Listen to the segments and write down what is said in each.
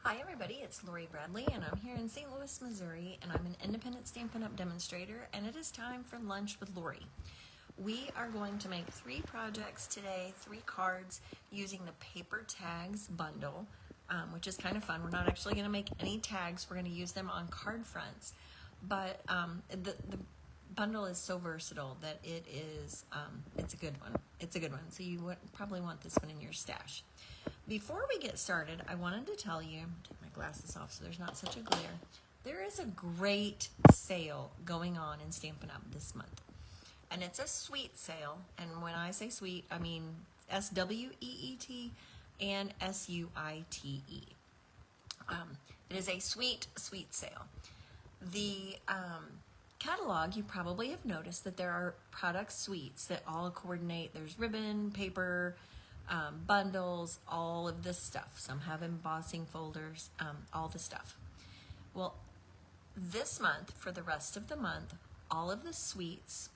Hi everybody, it's Lori Bradley and I'm here in St. Louis, Missouri, and I'm an independent Stampin' Up! Demonstrator, and it is time for Lunch with Lori. We are going to make 3 projects today, 3 cards using the paper tags bundle, which is kind of fun. We're not actually going to make any tags, we're going to use them on card fronts, but the bundle is so versatile that it's a good one. It's a good one, so you would probably want this one in your stash. Before we get started, I wanted to tell you, take my glasses off so there's not such a glare, there is a great sale going on in Stampin' Up! This month. And it's a sweet sale, and when I say sweet, I mean S-W-E-E-T and S-U-I-T-E. It is a sweet sale. The catalog, you probably have noticed that there are product suites that all coordinate. There's ribbon, paper, bundles, all of this stuff. Some have embossing folders, all the stuff. Well, this month, for the rest of the month, all of the suites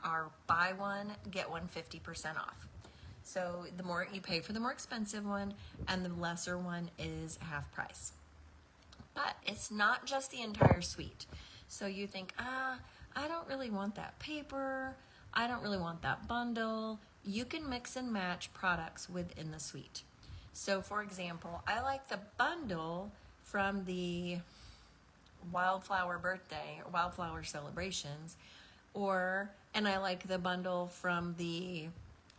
are buy one, get one 50% off. So the more you pay for the more expensive one, and the lesser one is half price. But it's not just the entire suite. So you think, I don't really want that paper, I don't really want that bundle. You can mix and match products within the suite. So for example, I like the bundle from the Wildflower birthday or Wildflower celebrations, and I like the bundle from the,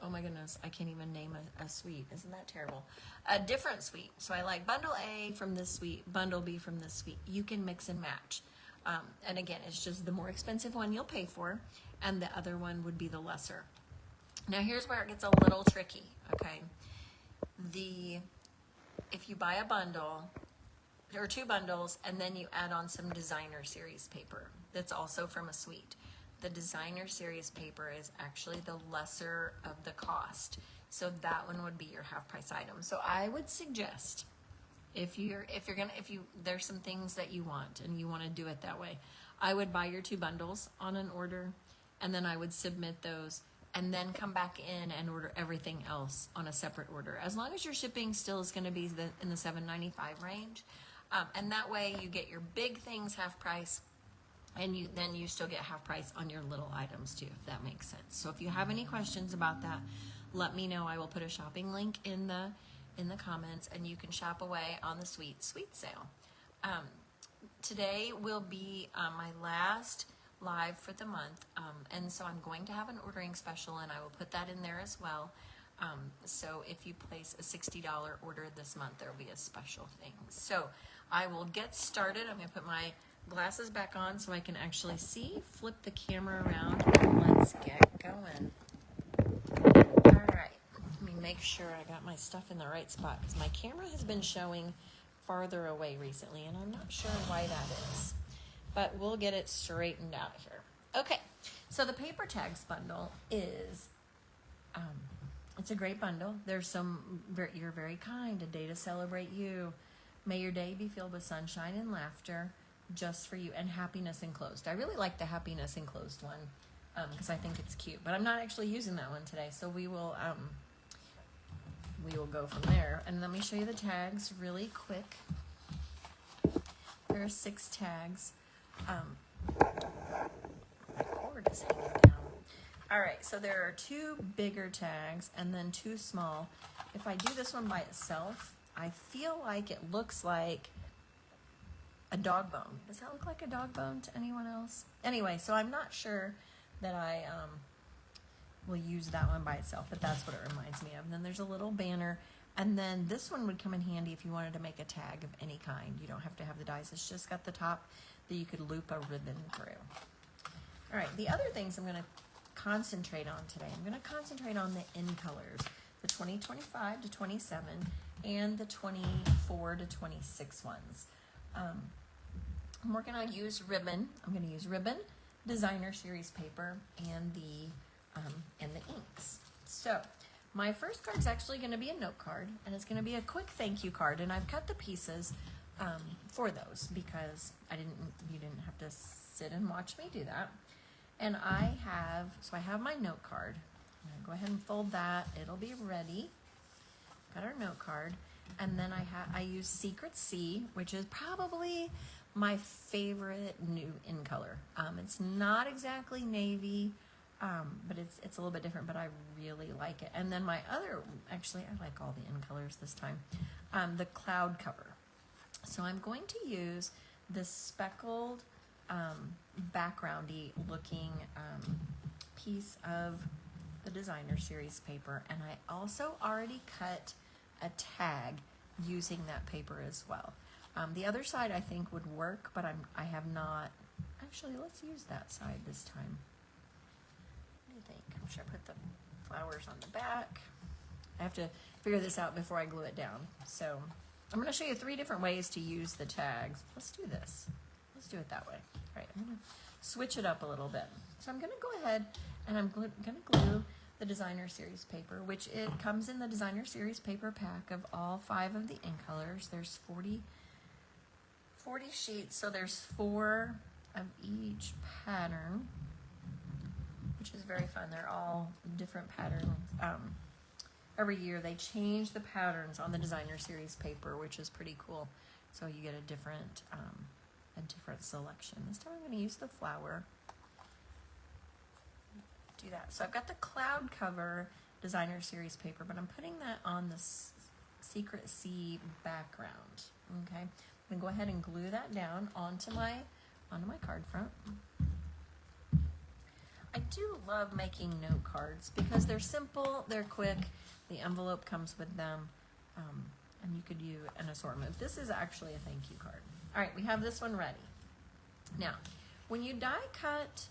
oh my goodness, I can't even name a suite. Isn't that terrible? A different suite. So I like bundle A from this suite, bundle B from this suite. You can mix and match. And again, it's just the more expensive one you'll pay for, and the other one would be the lesser. Now here's where it gets a little tricky, okay? If you buy a bundle, or 2 bundles, and then you add on some designer series paper that's also from a suite, the designer series paper is actually the lesser of the cost. So that one would be your half price item. So I would suggest, if there's some things that you want and you want to do it that way, I would buy your 2 bundles on an order, and then I would submit those, and then come back in and order everything else on a separate order. As long as your shipping still is going to be in the $7.95 range, and that way you get your big things half price, and then you still get half price on your little items too, if that makes sense. So if you have any questions about that, let me know. I will put a shopping link in the comments, and you can shop away on the sweet sale. Today will be my last live for the month, and so I'm going to have an ordering special, and I will put that in there as well. So if you place a $60 order this month, there will be a special thing. So I will get started. I'm going to put my glasses back on so I can actually see. Flip the camera around, and let's get going. All right, let me make sure I got my stuff in the right spot, because my camera has been showing farther away recently, and I'm not sure why that is. But we'll get it straightened out here. Okay, so the paper tags bundle is, it's a great bundle. There's some, you're very kind, a day to celebrate you. May your day be filled with sunshine and laughter, just for you, and happiness enclosed. I really like the happiness enclosed one, because I think it's cute. But I'm not actually using that one today, so we will go from there. And let me show you the tags really quick. There are 6 tags. My cord is hanging down. All right, so there are 2 bigger tags and then 2 small. If I do this one by itself, I feel like it looks like a dog bone. Does that look like a dog bone to anyone else? Anyway, so I'm not sure that I will use that one by itself, but that's what it reminds me of. And then there's a little banner. And then this one would come in handy if you wanted to make a tag of any kind. You don't have to have the dies. It's just got the top that you could loop a ribbon through. All right, the other things I'm going to concentrate on today, I'm going to concentrate on the in colors, the 2025 to 27 and the 24 to 26 ones. We're going to use ribbon. I'm going to use ribbon, designer series paper, and the inks. So my first card is actually going to be a note card, and it's going to be a quick thank you card, and I've cut the pieces for those because you didn't have to sit and watch me do that. And I have my note card. I'm going to go ahead and fold that. It'll be ready. got our note card, and then I use Secret C, which is probably my favorite new in color. It's not exactly navy, but it's a little bit different, but I really like it. And then my other, actually I like all the in colors this time, the cloud cover. So I'm going to use this speckled backgroundy looking piece of the designer series paper, and I also already cut a tag using that paper as well. The other side I think would work, but I have not. Actually, let's use that side this time. What do you think? Should I put the flowers on the back? I have to figure this out before I glue it down. So I'm going to show you 3 different ways to use the tags. Let's do this. Let's do it that way. All right, I'm going to switch it up a little bit. So I'm going to go ahead and I'm going to glue the designer series paper, which it comes in the designer series paper pack of all 5 of the in colors. There's 40 sheets, so there's 4 of each pattern, which is very fun. They're all different patterns. Every year they change the patterns on the designer series paper, which is pretty cool. So you get a different selection. This time I'm going to use the flower. Do that. So I've got the cloud cover designer series paper, but I'm putting that on the Secret C background. Okay, I'm gonna go ahead and glue that down onto my card front. I do love making note cards because they're simple, they're quick, the envelope comes with them, and you could use an assortment. This is actually a thank you card. All right, we have this one ready. Now, when you die cut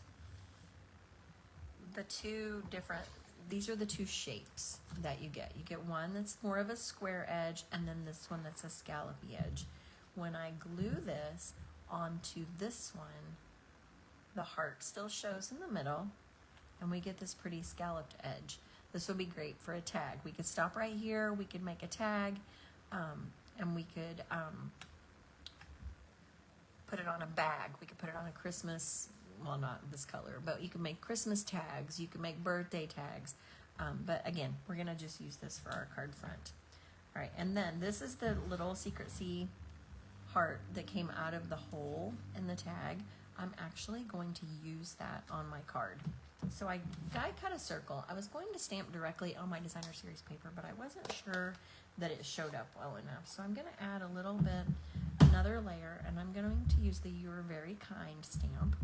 the 2 different, these are the 2 shapes that you get. You get one that's more of a square edge, and then this one that's a scallopy edge. When I glue this onto this one, the heart still shows in the middle, and we get this pretty scalloped edge. This would be great for a tag. We could stop right here, we could make a tag, and we could put it on a bag. We could put it on a Christmas, well, not this color, but you can make Christmas tags, you can make birthday tags, but again, we're gonna just use this for our card front. All right, and then this is the little Secret C heart that came out of the hole in the tag. I'm actually going to use that on my card. So I die cut a circle. I was going to stamp directly on my designer series paper, but I wasn't sure that it showed up well enough. So I'm gonna add a little bit, another layer, and I'm going to use the You're Very Kind stamp.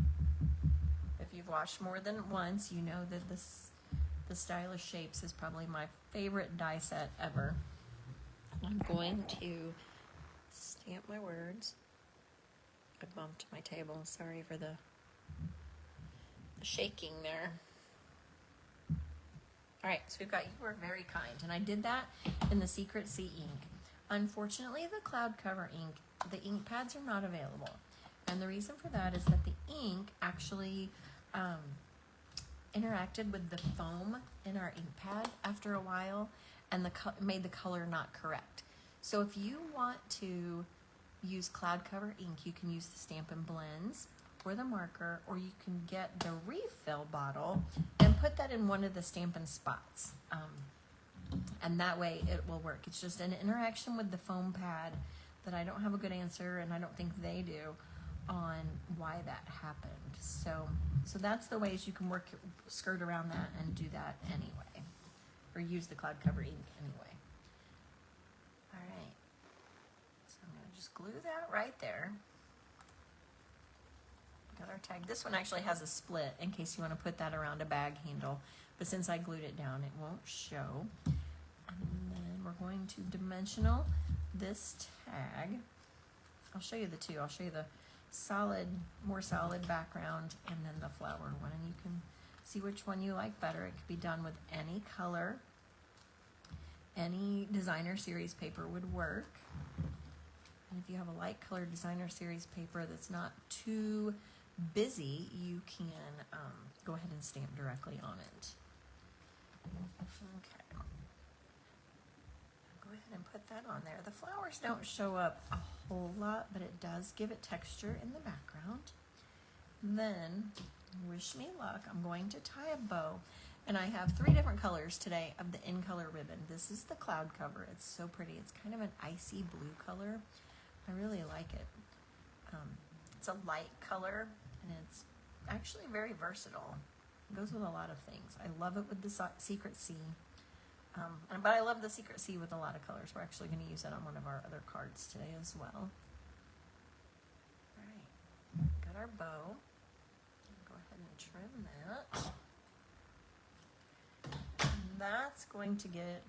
If you've watched more than once, you know that the Stylish Shapes is probably my favorite die set ever. I'm going to stamp my words. I bumped my table. Sorry for the shaking there. All right, so we've got You Are Very Kind, and I did that in the Secret C ink. Unfortunately, the cloud cover ink, the ink pads are not available. And the reason for that is that the ink actually interacted with the foam in our ink pad after a while, and made the color not correct. So if you want to use cloud cover ink, you can use the Stampin' Blends or the marker, or you can get the refill bottle and put that in one of the Stampin' spots. And that way it will work. It's just an interaction with the foam pad that I don't have a good answer, and I don't think they do, on why that happened. So that's the ways you can skirt around that and do that anyway, or use the cloud cover ink anyway. All right, so I'm gonna just glue that right there. Got our tag. This one actually has a split in case you want to put that around a bag handle, but since I glued it down, it won't show. And then we're going to dimensional this tag. I'll show you the 2. I'll show you the more solid background, and then the flower one, and you can see which one you like better. It could be done with any color. Any designer series paper would work. And if you have a light colored designer series paper that's not too busy, you can go ahead and stamp directly on it. Okay. Go ahead and put that on there. The flowers don't show up a whole lot, but it does give it texture in the background. Then, wish me luck, I'm going to tie a bow. And I have 3 different colors today of the In Color ribbon. This is the cloud cover. It's so pretty. It's kind of an icy blue color. I really like it. It's a light color, and it's actually very versatile. It goes with a lot of things. I love it with the Secret Sea. But I love the Secret Sea with a lot of colors. We're actually going to use it on one of our other cards today as well. All right, got our bow. Go ahead and trim that. And that's going to get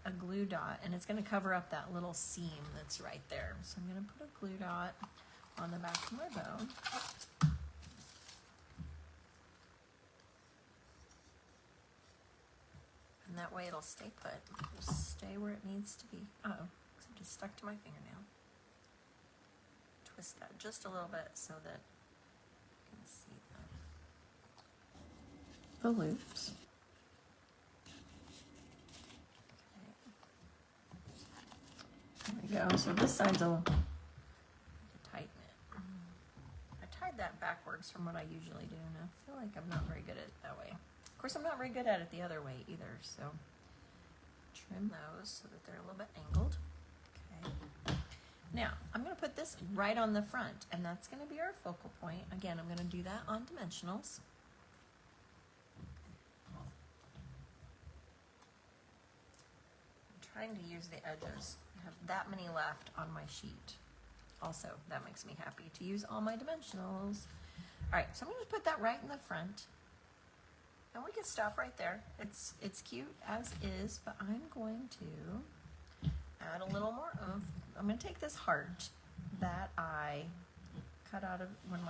a glue dot, and it's going to cover up that little seam that's right there. So I'm going to put a glue dot on the back of my bow. And that way it'll stay put. Just stay where it needs to be. Uh-oh, I'm just stuck to my fingernail. Twist that just a little bit so that you can see the loops. Okay. There we go. So this side's a tighten it. I tied that backwards from what I usually do, and I feel like I'm not very good at it that way. Of course, I'm not very good at it the other way either, so trim those so that they're a little bit angled. Okay. Now, I'm going to put this right on the front, and that's going to be our focal point. Again, I'm going to do that on dimensionals. I'm trying to use the edges. I have that many left on my sheet. Also, that makes me happy to use all my dimensionals. All right, so I'm going to put that right in the front. And we can stop right there. It's cute as is, but I'm going to add a little more oomph. I'm going to take this heart that I cut out of when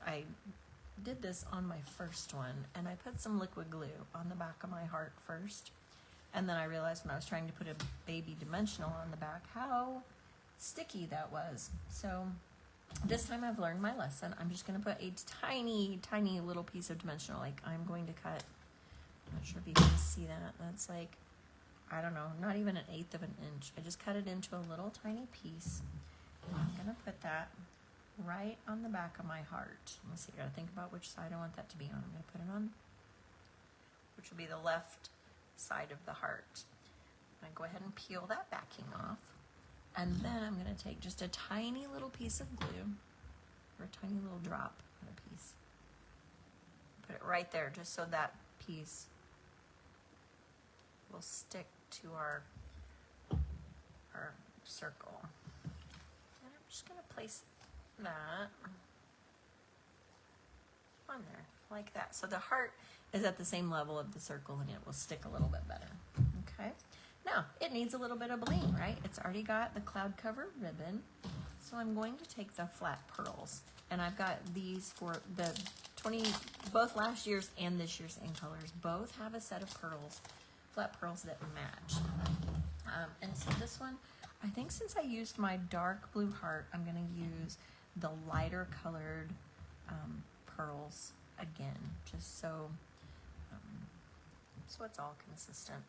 I did this on my first one, and I put some liquid glue on the back of my heart first, and then I realized when I was trying to put a baby dimensional on the back how sticky that was. So this time I've learned my lesson. I'm just going to put a tiny, tiny little piece of dimensional. Like I'm going to cut, I'm not sure if you can see that. That's like, I don't know, not even 1/8 of an inch. I just cut it into a little tiny piece. And I'm going to put that right on the back of my heart. Let's see, I got to think about which side I want that to be on. I'm going to put it on, which will be the left side of the heart. I'm going to go ahead and peel that backing off. And then I'm going to take just a tiny little piece of glue, or a tiny little drop of a piece. Put it right there just so that piece will stick to our circle. And I'm just going to place that on there like that. So the heart is at the same level of the circle and it will stick a little bit better. Okay. Now, it needs a little bit of bling, right? It's already got the cloud cover ribbon. So I'm going to take the flat pearls. And I've got these for the both last year's and this year's In Colors. Both have a set of pearls, flat pearls that match. And so this one, I think since I used my dark blue heart, I'm going to use the lighter colored pearls again, just so it's all consistent.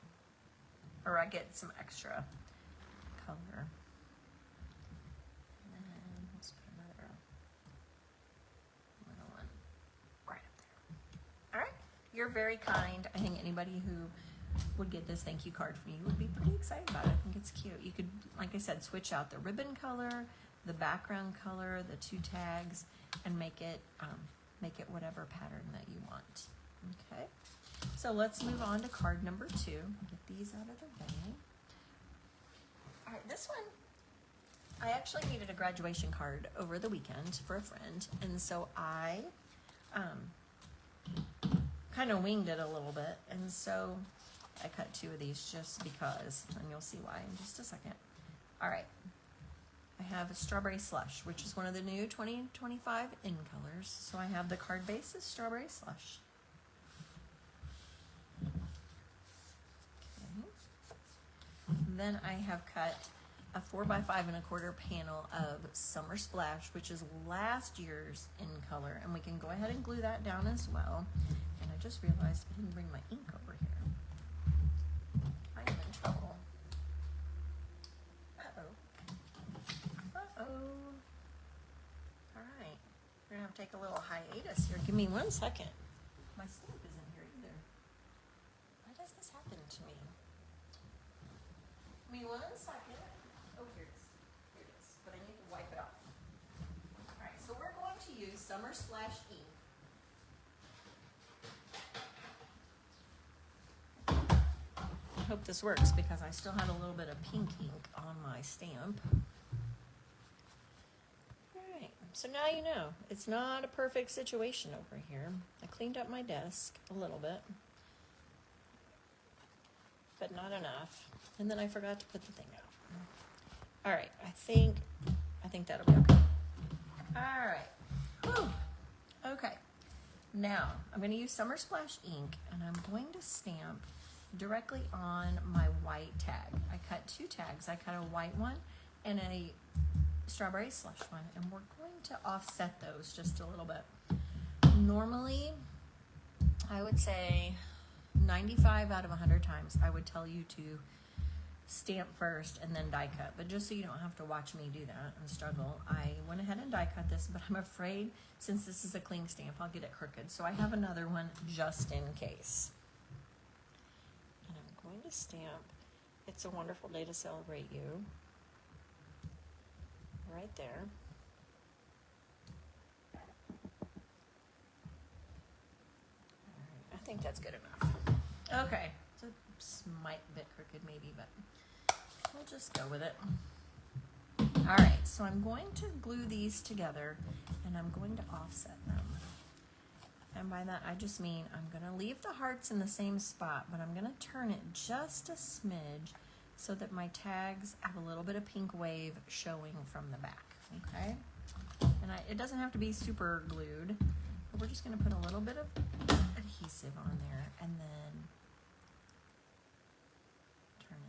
Or I get some extra color. And then let's put another little one right up there. All right, you're very kind. I think anybody who would get this thank you card from you would be pretty excited about it. I think it's cute. You could, like I said, switch out the ribbon color, the background color, the 2 tags, and make it whatever pattern that you want. Okay. So let's move on to card number 2. Get these out of the way. All right, this one, I actually needed a graduation card over the weekend for a friend, and so I kind of winged it a little bit, and so I cut 2 of these just because, and you'll see why in just a second. All right, I have a Strawberry Slush, which is one of the new 2025 In Colors. So I have the card base is Strawberry Slush. Then I have cut a 4x5 1/4 panel of Summer Splash, which is last year's In Color, and we can go ahead and glue that down as well. And I just realized I didn't bring my ink over here. I'm in trouble. Uh-oh. Uh-oh. All right, we're gonna have to take a little hiatus here. Give me 1 second. My sleep is second. Oh, here it is. Here it is. But I need to wipe it off. All right, so we're going to use Summer Splash ink. I hope this works because I still had a little bit of pink ink on my stamp. Alright, so now you know, it's not a perfect situation over here. I cleaned up my desk a little bit, but not enough. And then I forgot to put the thing out. Alright, I think that'll be okay. Alright. Whew. Okay. Now, I'm going to use Summer Splash ink, and I'm going to stamp directly on my white tag. I cut two tags. I cut a white one and a strawberry slush one, and we're going to offset those just a little bit. Normally, I would say 95 out of 100 times I would tell you to stamp first and then die cut, but just so you don't have to watch me do that and struggle, I went ahead and die cut this, but I'm afraid since this is a cling stamp, I'll get it crooked, so I have another one just in case. And I'm going to stamp "It's a Wonderful Day to Celebrate You" right there. I think that's good enough. Okay, it's a slight bit crooked maybe, but we'll just go with it. All right, so I'm going to glue these together and I'm going to offset them. And by that, I just mean I'm going to leave the hearts in the same spot, but I'm going to turn it just a smidge so that my tags have a little bit of pink wave showing from the back, okay? And it doesn't have to be super glued, but we're just going to put a little bit of adhesive on there and then turn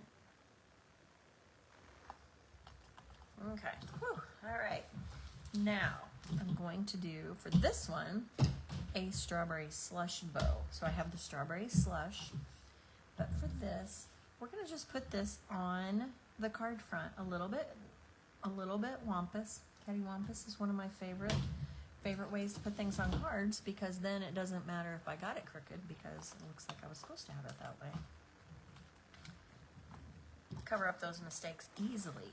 it. Okay, whew. All right. Now, I'm going to do, for this one, a strawberry slush bow. So I have the strawberry slush, but for this, we're going to just put this on the card front a little bit wampus. Cattywampus is one of my favorite ways to put things on cards, because then it doesn't matter if I got it crooked, because it looks like I was supposed to have it that way. Cover up those mistakes easily.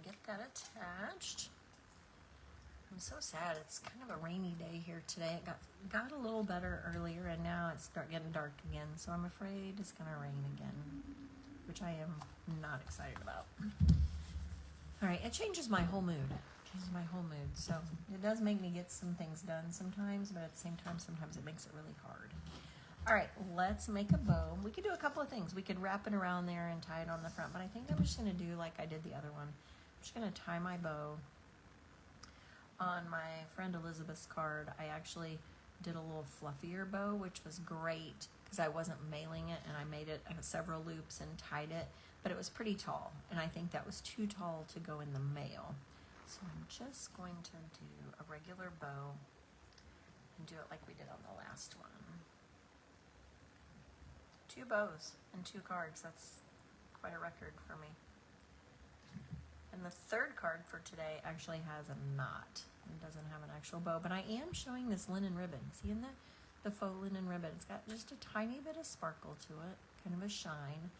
Get that attached. I'm so sad. It's kind of a rainy day here today. It got a little better earlier, and now it's getting dark again. So I'm afraid it's going to rain again, which I am not excited about. All right, it changes my whole mood. So it does make me get some things done sometimes, but at the same time, sometimes it makes it really hard. All right, let's make a bow. We could do a couple of things. We could wrap it around there and tie it on the front, but I think I'm just going to do like I did the other one. I'm just going to tie my bow on my friend Elizabeth's card. I actually did a little fluffier bow, which was great because I wasn't mailing it, and I made it several loops and tied it, but it was pretty tall, and I think that was too tall to go in the mail. So I'm just going to do a regular bow and do it like we did on the last one. 2 bows and 2 cards. That's quite a record for me. And the third card for today actually has a knot. It doesn't have an actual bow, but I am showing this linen ribbon. See the faux linen ribbon? It's got just a tiny bit of sparkle to it, kind of a shine.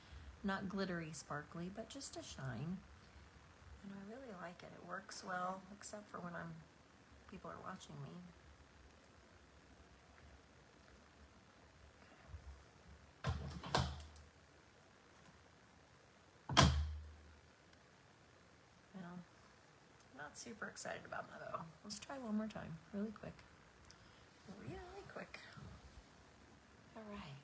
Not glittery sparkly, but just a shine. And I really like it. It works well, except for when people are watching me. Super excited about my bow. Let's try one more time, really quick. Really quick. All right.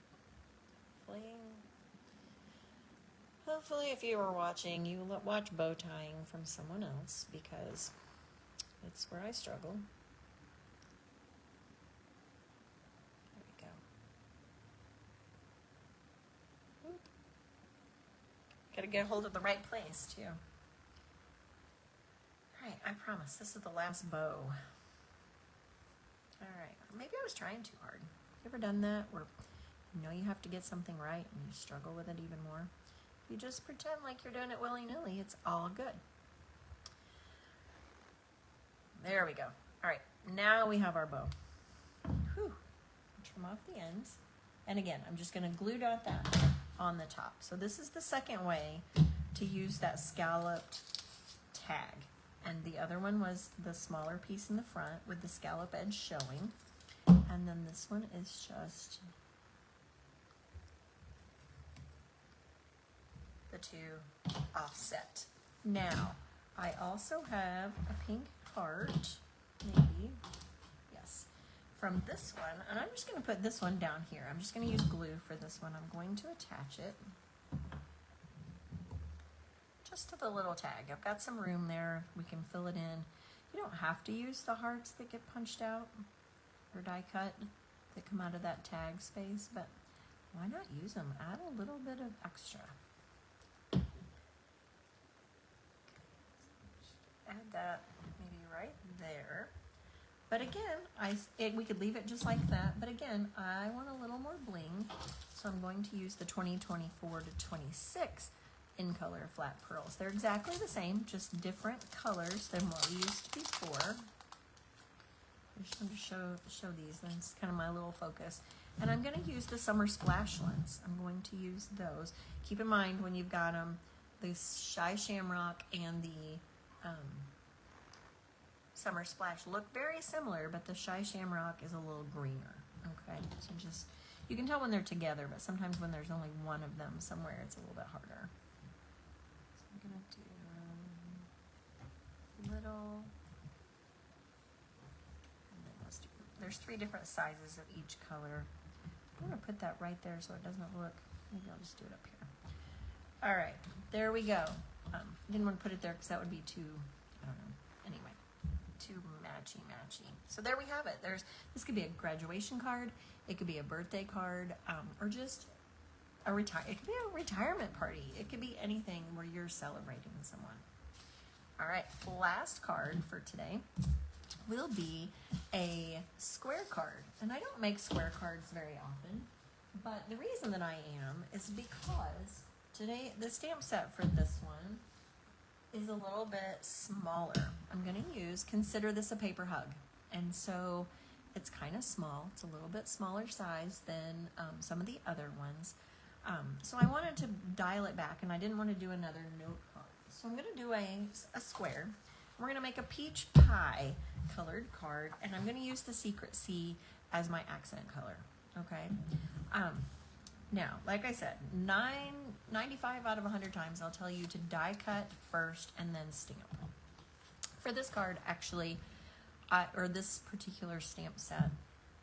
Hopefully if you were watching, you watch bow tying from someone else, because it's where I struggle. There we go. Oop. Gotta get a hold of the right place, too. Alright, I promise, this is the last bow. Alright, maybe I was trying too hard. You ever done that where you know you have to get something right and you struggle with it even more? If you just pretend like you're doing it willy-nilly, it's all good. There we go. All right, now we have our bow. Whew. Trim off the ends. And again, I'm just gonna glue dot that on the top. So this is the second way to use that scalloped tag. And the other one was the smaller piece in the front with the scallop edge showing. And then this one is just the two offset. Now, I also have a pink heart, maybe, yes, from this one, and I'm just going to put this one down here. I'm just going to use glue for this one. I'm going to attach it just to the little tag. I've got some room there. We can fill it in. You don't have to use the hearts that get punched out or die cut that come out of that tag space, but why not use them? Add a little bit of extra. Add that maybe right there. But again, we could leave it just like that, but again, I want a little more bling, so I'm going to use the 2024 to 26 in color flat pearls. They're exactly the same, just different colors than what we used before. I just want to show these, that's kind of my little focus. And I'm going to use the Summer Splash ones. I'm going to use those. Keep in mind when you've got them, the Shy Shamrock and the Summer Splash look very similar, but the Shy Shamrock is a little greener. Okay, so just, you can tell when they're together, but sometimes when there's only one of them somewhere, it's a little bit harder. So I'm gonna do little, and then let's do, there's 3 different sizes of each color. I'm gonna put that right there so it doesn't look, maybe I'll just do it up here. All right, there we go. Didn't want to put it there because that would be too, I don't know, anyway, too matchy. So there we have it. This could be a graduation card, it could be a birthday card, or just it could be a retirement party. It could be anything where you're celebrating someone. All right, last card for today will be a square card. And I don't make square cards very often, but the reason that I am is because today, the stamp set for this one is a little bit smaller. I'm going to use, consider this a paper hug. And so it's kind of small. It's a little bit smaller size than some of the other ones. So I wanted to dial it back, and I didn't want to do another note card. So I'm going to do a square. We're going to make a peach pie colored card, and I'm going to use the Secret C as my accent color. Okay. Now, like I said, 95 out of 100 times I'll tell you to die cut first and then stamp. For this card, actually, or this particular stamp set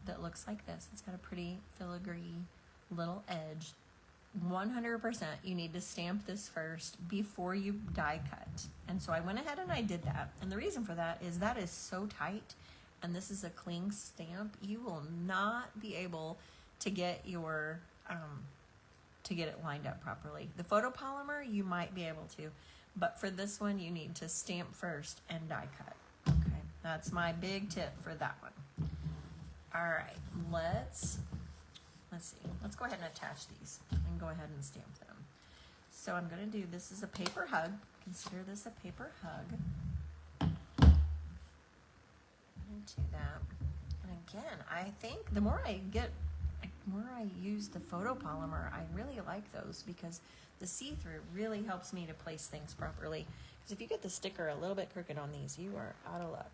that looks like this, it's got a pretty filigree little edge. 100% you need to stamp this first before you die cut. And so I went ahead and I did that. And the reason for that is so tight, and this is a cling stamp, you will not be able to get your to get it lined up properly. The photopolymer, you might be able to, but for this one, you need to stamp first and die cut. Okay, that's my big tip for that one. All right, let's see. Let's go ahead and attach these and go ahead and stamp them. So I'm going to do, this is a paper hug. Consider this a paper hug. Into that. And again, I think the more I use the photopolymer, I really like those because the see-through really helps me to place things properly. Because if you get the sticker a little bit crooked on these, you are out of luck.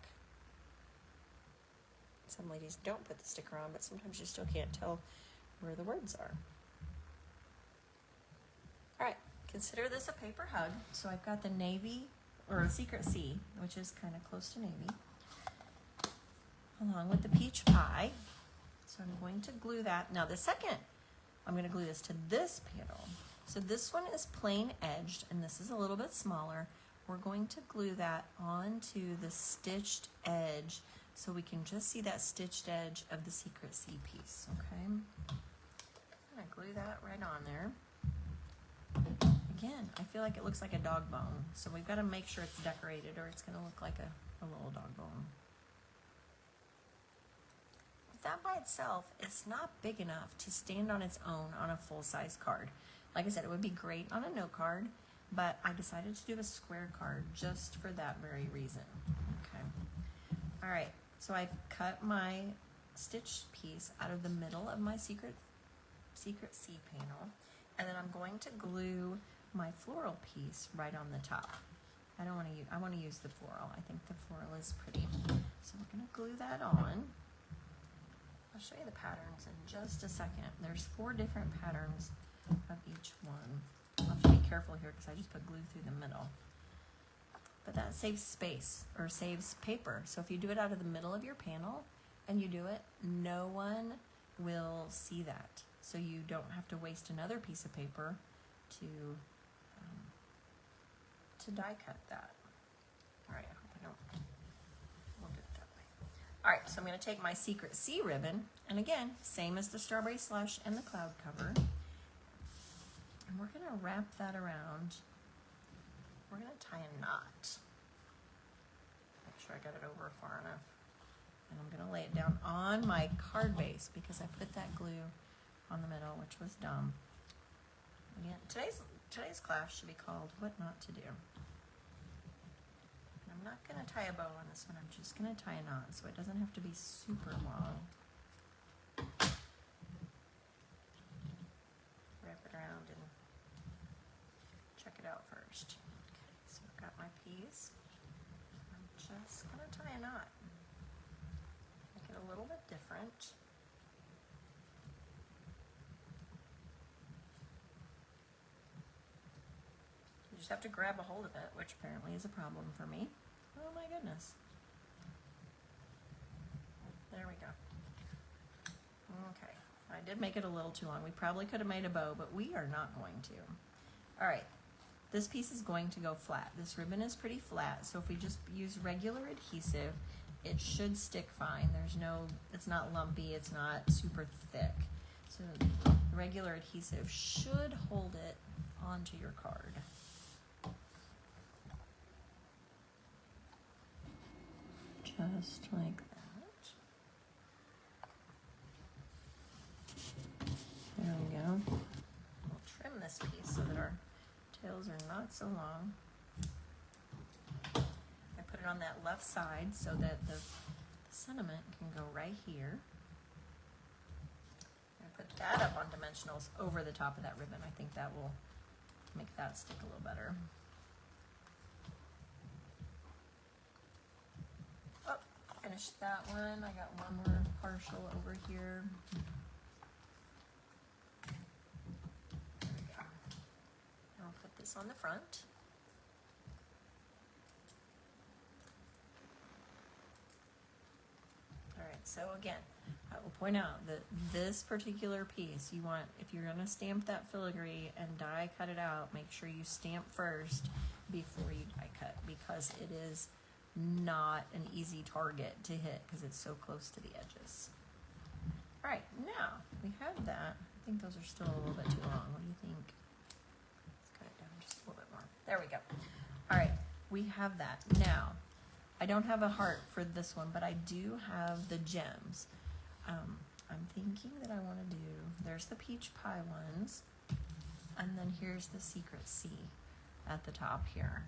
Some ladies don't put the sticker on, but sometimes you still can't tell where the words are. All right, consider this a paper hug. So I've got the navy, or a Secret C, which is kind of close to navy, along with the peach pie. So I'm going to glue that. Now the second, I'm going to glue this to this panel. So this one is plain edged, and this is a little bit smaller. We're going to glue that onto the stitched edge so we can just see that stitched edge of the Secret C piece, okay? I'm going to glue that right on there. Again, I feel like it looks like a dog bone, so we've got to make sure it's decorated or it's going to look like a little dog bone. That by itself is not big enough to stand on its own on a full-size card. Like I said, it would be great on a note card, but I decided to do a square card just for that very reason. Okay. All right, so I cut my stitch piece out of the middle of my secret C panel, and then I'm going to glue my floral piece right on the top. I want to use the floral. I think the floral is pretty. So we're going to glue that on. I'll show you the patterns in just a second. There's 4 different patterns of each one. I'll have to be careful here because I just put glue through the middle. But that saves space, or saves paper. So if you do it out of the middle of your panel and you do it, no one will see that. So you don't have to waste another piece of paper to die cut that. All right, I hope I don't, we'll do it that way. All right, so I'm gonna take my Secret C ribbon, and again, same as the strawberry slush and the cloud cover, and we're gonna wrap that around. We're gonna tie a knot. Make sure I got it over far enough. And I'm gonna lay it down on my card base because I put that glue on the middle, which was dumb. Again, today's class should be called What Not to Do. And I'm not gonna tie a bow on this one, I'm just gonna tie a knot so it doesn't have to be super long. Wrap it around and check it out first. Okay, so I've got my piece. I'm just gonna tie a knot. Make it a little bit different. You just have to grab a hold of it, which apparently is a problem for me. Oh my goodness. There we go. Okay, I did make it a little too long. We probably could have made a bow, but we are not going to. All right, this piece is going to go flat. This ribbon is pretty flat, so if we just use regular adhesive, it should stick fine. It's not lumpy, it's not super thick. So regular adhesive should hold it onto your card. Just like that. There we go. We'll trim this piece so that our tails are not so long. I put it on that left side so that the sentiment can go right here. I'm going to put that up on dimensionals over the top of that ribbon. I think that will make that stick a little better. Finished that one. I got one more partial over here. There we go. I'll put this on the front. All right, so again, I will point out that this particular piece, you want, if you're gonna stamp that filigree and die cut it out, make sure you stamp first before you die cut, because it is not an easy target to hit because it's so close to the edges. All right, now we have that. I think those are still a little bit too long. What do you think? Let's cut it down just a little bit more. There we go. All right, we have that. Now, I don't have a heart for this one, but I do have the gems. I'm thinking that I want to do, there's the peach pie ones, and then here's the Secret C at the top here.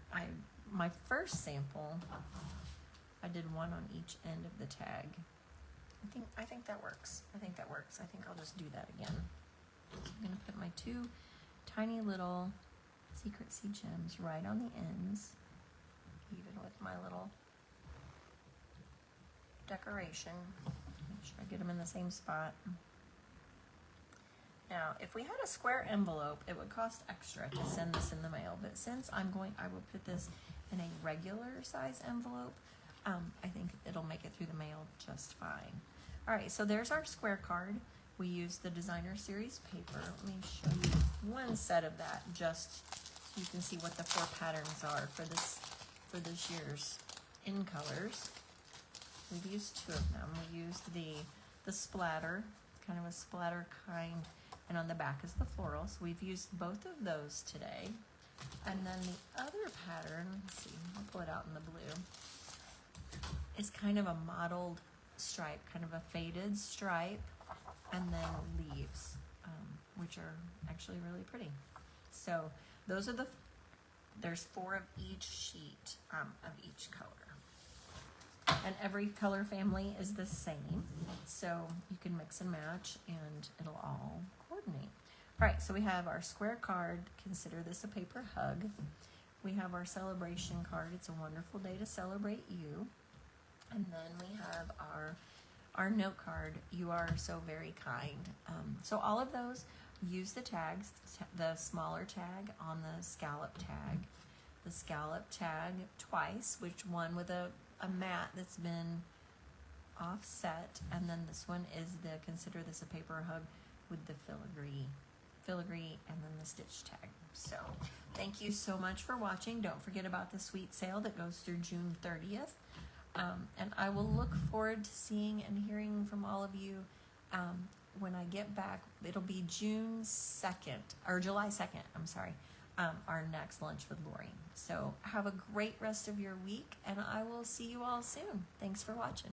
My first sample, I did one on each end of the tag. I think that works. I think I'll just do that again. So I'm gonna put my 2 tiny little Secret C gems right on the ends, even with my little decoration. Make sure I get them in the same spot. Now, if we had a square envelope, it would cost extra to send this in the mail, but since I will put this in a regular size envelope, I think it'll make it through the mail just fine. All right, so there's our square card. We used the designer series paper. Let me show you one set of that, just so you can see what the 4 patterns are for this year's in colors. We've used 2 of them. We used the splatter, kind of a splatter kind, and on the back is the floral. So we've used both of those today. And then the other pattern, let's see, I'll pull it out in the blue, is kind of a mottled stripe, kind of a faded stripe, and then leaves, which are actually really pretty. So those are there's 4 of each sheet of each color. And every color family is the same, so you can mix and match and it'll all coordinate. All right, so we have our square card, consider this a paper hug. We have our celebration card, it's a wonderful day to celebrate you. And then we have our note card, you are so very kind. So all of those, use the tags, the smaller tag on the scallop tag twice, which one with a mat that's been offset, and then this one is the consider this a paper hug with the filigree, and then the stitch tag. So thank you so much for watching. Don't forget about the sweet sale that goes through June 30th. And I will look forward to seeing and hearing from all of you when I get back. It'll be June 2nd, or July 2nd, I'm sorry, our next Lunch with Lori. So have a great rest of your week, and I will see you all soon. Thanks for watching.